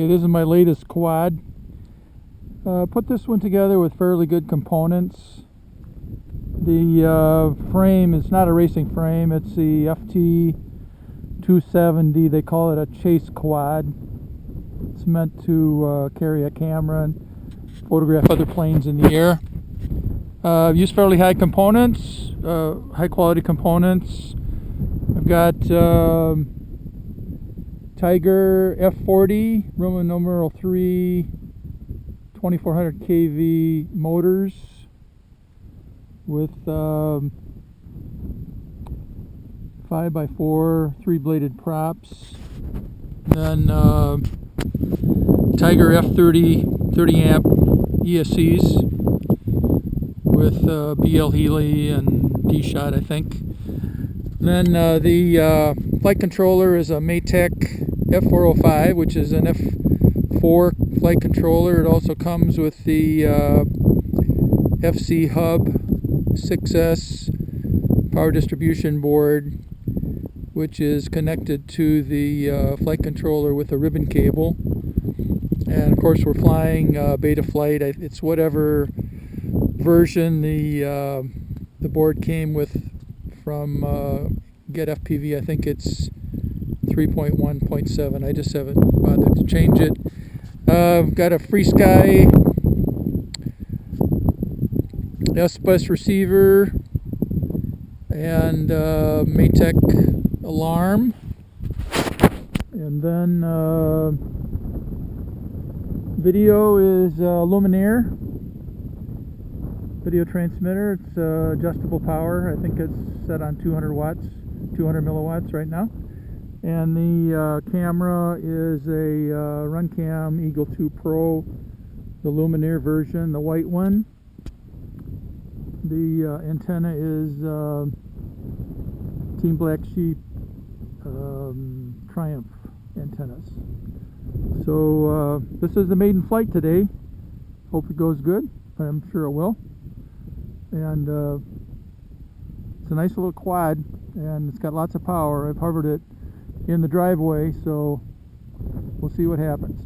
Okay, this is my latest quad. Put this one together with fairly good components. The frame is not a racing frame, it's the FT270. They call it a chase quad. It's meant to carry a camera and photograph other planes in the air. Use fairly high components, high quality components. I've got Tiger F40 Roman numeral 3 2400 kV motors with 5x4 3-bladed props. Then Tiger F40 30 amp ESCs with BL Healy and D-Shot, I think. Then the flight controller is a Matek F40 which is an F4 flight controller. It also comes with the FCHUB-6S power distribution board, which is connected to the flight controller with a ribbon cable. And of course we're flying Betaflight. It's whatever version the board came with from Get FPV. I think it's 3.1.7. I just haven't bothered to change it. Got a FreeSky S-Bus receiver and Matek alarm, and then video is Luminier video transmitter. It's adjustable power. I think it's set on 200 watts, 200 milliwatts right now. And the camera is a Runcam Eagle 2 Pro, the Luminier version, the white one. The antenna is Team Black Sheep Triumph antennas. So this is the maiden flight today. Hope it goes good. I'm sure it will. And it's a nice little quad, and it's got lots of power. I've hovered it in the driveway, so we'll see what happens.